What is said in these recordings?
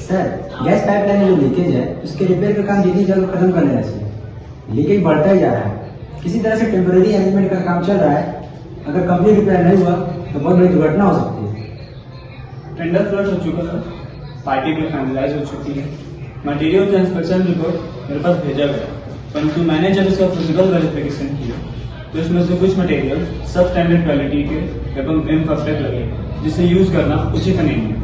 Sir, gas pipeline में जो leakage है उसके रिपेयर का काम जितनी जल्द खत्म कर लेना चाहिए। लीकेज बढ़ता ही जा रहा है। किसी तरह से टेम्पररी अरेंजमेंट का काम चल रहा है। अगर कंप्लीट रिपेयर नहीं हुआ तो बहुत बड़ी दुर्घटना हो सकती है। टेंडर फ्लड हो चुका है, पार्टी भी फाइनलाइज हो चुकी है, मटेरियल का इंस्पेक्शन रिपोर्ट मेरे पास भेजा गया, परंतु मैंने जब इसका फिजिकल वेरिफिकेशन किया तो इसमें से कुछ मटेरियल सब स्टैंडर्ड क्वालिटी के एवं इम्परफेक्ट लगे, जिसे यूज करना उचित नहीं है।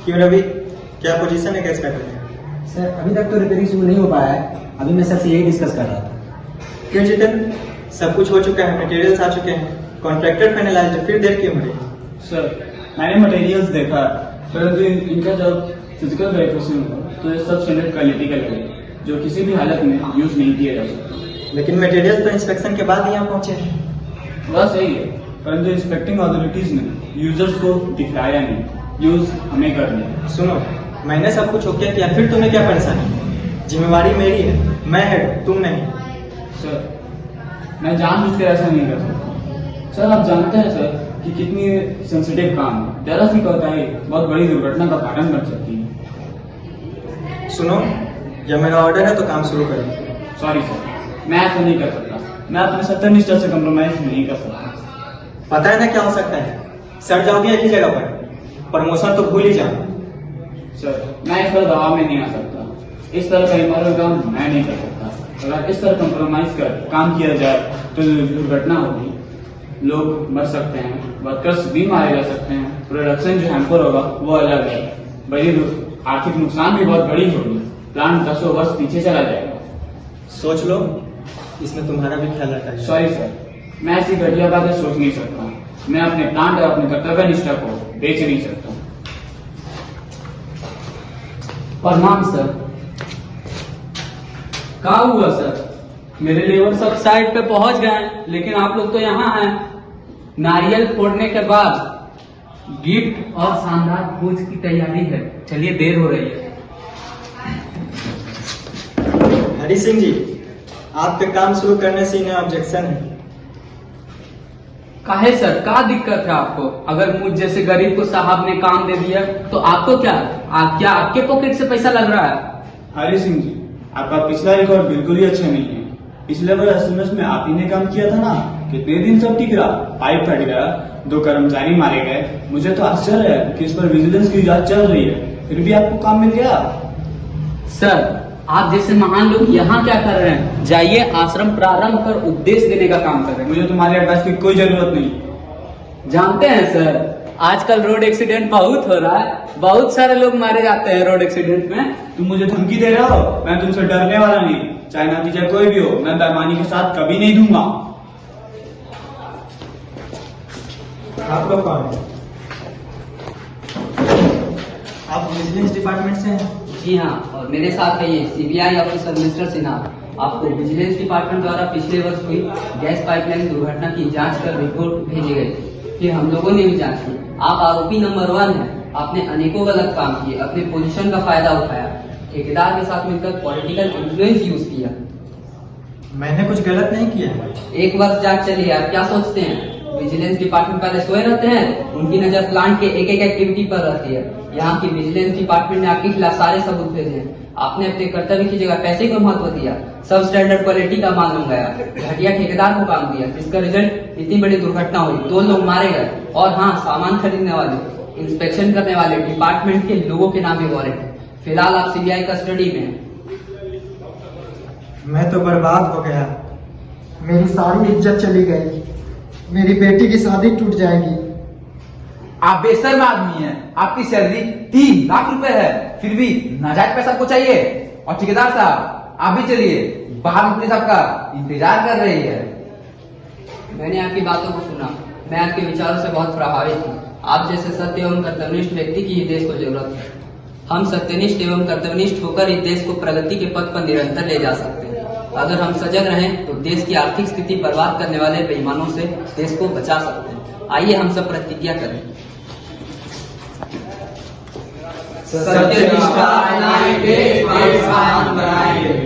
क्यों रवि, क्या पोजीशन है गैस पाइपलाइन में? सर, अभी तक तो रिपेयरिंग शुरू नहीं हो पाया है। अभी मैं सर से यही डिस्कस कर रहा था। क्यों जितन, सब कुछ हो चुका है, मटेरियल्स आ चुके हैं, कॉन्ट्रैक्टर फाइनलाइज है, फिर देर क्यों हो रही? सर, मैंने मटेरियल्स देखा, परंतु इनका जब फिजिकल वेरिफिकेशन हुआ तो ये सब स्टैंडर्ड क्वालिटी का लगे, जो किसी भी हालत में यूज नहीं किया जा सकता। लेकिन मटेरियल्स तो इंस्पेक्शन के बाद यहाँ पहुंचे हैं। वह सही है, परंतु इंस्पेक्टिंग अथॉरिटीज ने यूजर्स को दिखाया नहीं, यूज हमें करनी है। सुनो, मैंने सब कुछ ओके किया, फिर तुम्हें क्या परेशानी? जिम्मेवारी मेरी है, मैं हेड, तुम नहीं। सर, मैं जानबूझकर ऐसा नहीं कर सकता। सर, आप जानते हैं सर कि कितनी सेंसिटिव काम है, जरा सी कोताही बहुत बड़ी दुर्घटना का कारण बन सकती है। सुनो, जब मेरा ऑर्डर है तो काम शुरू करें। सॉरी सर, मैं ऐसा नहीं कर सकता। मैं अपने सत्यनिष्ठा से कम्प्रोमाइज नहीं कर सकता। पता है ना क्या हो सकता है? सड़ जाओगे एक ही जगह पर, प्रमोशन तो भूल ही जाओ। सर, मैं इस पर दबाव में नहीं आ सकता। इस तरह का इमोरल काम मैं नहीं कर सकता। अगर इस तरह कम्प्रोमाइज कर काम किया जाए तो दुर्घटना होगी, लोग मर सकते हैं, वर्कर्स भी मारे जा सकते हैं, प्रोडक्शन जो हैम्पर होगा वो अलग है, बड़ी आर्थिक नुकसान भी बहुत बड़ी होगी, प्लांट 10 वर्ष पीछे चला जाएगा। सोच लो, इसमें तुम्हारा भी ख्याल रखा है। सॉरी सर, मैं ऐसी घटिया बातें सोच नहीं सकता। मैं अपने प्लांट और अपने कर्तव्य निष्ठा को बेच नहीं सकता। प्रणाम सर। क्या हुआ सर? मेरे लेबर सब साइड पे पहुंच गए, लेकिन आप लोग तो यहाँ हैं। नारियल फोड़ने के बाद गिफ्ट और शानदार भोज की तैयारी है। चलिए, देर हो रही है। हरी सिंह जी, आपके काम शुरू करने से इन्हें ऑब्जेक्शन है। काहे सर, क्या दिक्कत है आपको? अगर मुझ जैसे गरीब को साहब ने काम दे दिया तो आपको क्या? क्या आपके पॉकेट से पैसा लग रहा है? हरी सिंह जी, आपका पिछला रिकॉर्ड बिल्कुल ही अच्छा नहीं है। पिछले बार एसएमएस में आप ही ने काम किया था ना, कितने दिन सब ठीक रहा, पाइप फट गया, 2 कर्मचारी मारे गए। मुझे तो आश्चर्य है कि इस पर विजिलेंस की जांच चल रही है, फिर भी आपको काम मिल गया। सर, आप जैसे महान लोग यहाँ क्या कर रहे हैं? जाइए, आश्रम प्रारंभ कर उपदेश देने का काम कर रहे हैं। मुझे तुम्हारे एडवाइस की कोई जरूरत नहीं। जानते हैं सर, आजकल रोड एक्सीडेंट बहुत हो रहा है, बहुत सारे लोग मारे जाते हैं रोड एक्सीडेंट में। तुम मुझे धमकी दे रहे हो? मैं तुमसे डरने वाला नहीं, चाहे नतीजा कोई भी हो, मैं बेईमानी के साथ कभी नहीं दूंगा। आप लोग कौन है? आप विजिलेंस डिपार्टमेंट से हैं? जी हाँ, और मेरे साथ है ये सीबीआई ऑफिसर मिस्टर सिन्हा। आपको विजिलेंस डिपार्टमेंट द्वारा पिछले वर्ष हुई गैस पाइपलाइन दुर्घटना की जांच कर रिपोर्ट भेजी गई थी। फिर हम लोगों ने भी जांच की। आप आरोपी नंबर 1 हैं। आपने अनेकों गलत काम किए, अपने पोजीशन का फायदा उठाया, ठेकेदार के साथ मिलकर पॉलिटिकल इन्फ्लुएंस यूज किया। मैंने कुछ गलत नहीं किया है। 1 वर्ष जांच चली है, आप क्या सोचते हैं विजिलेंस डिपार्टमेंट पहले सोए रहते हैं? उनकी नजर प्लांट के एक एक्टिविटी पर रहती है। यहाँ की विजिलेंस डिपार्टमेंट ने आपके खिलाफ सारे सबूत भेजे हैं। आपने अपने कर्तव्य की जगह पैसे को महत्व दिया, सब स्टैंडर्ड क्वालिटी का माल मंगाया, घटिया ठेकेदार को काम दिया। इसका रिजल्ट इतनी बड़ी दुर्घटना हुई, 2 लोग मारे गए। और हाँ, सामान खरीदने वाले, इंस्पेक्शन करने वाले डिपार्टमेंट के लोगों के नाम भी वारंट है। फिलहाल आप सीबीआई कस्टडी में हैं। मैं तो बर्बाद हो गया, मेरी सारी इज्जत चली गई, मेरी बेटी की शादी टूट जाएगी। आप बेशर्म आदमी हैं। आपकी सैलरी 3 लाख रुपए है, फिर भी नाजायज पैसा आपको चाहिए। और ठेकेदार साहब, आप भी चलिए, बाहर पुलिस आपका इंतजार कर रही है। मैंने आपकी बातों को सुना, मैं आपके विचारों से बहुत प्रभावित हूँ। आप जैसे सत्य एवं कर्तव्यनिष्ठ व्यक्ति की ही देश को जरूरत है। हम सत्यनिष्ठ एवं कर्तव्यनिष्ठ होकर इस देश को प्रगति के पथ पर निरंतर ले जा सकते हैं। अगर हम सजग रहें तो देश की आर्थिक स्थिति बर्बाद करने वाले बेईमानों से देश को बचा सकते हैं। आइए हम सब प्रतिज्ञा करें। सत्यनिष्ठा अपनाएंगे, देश महान बनाएंगे।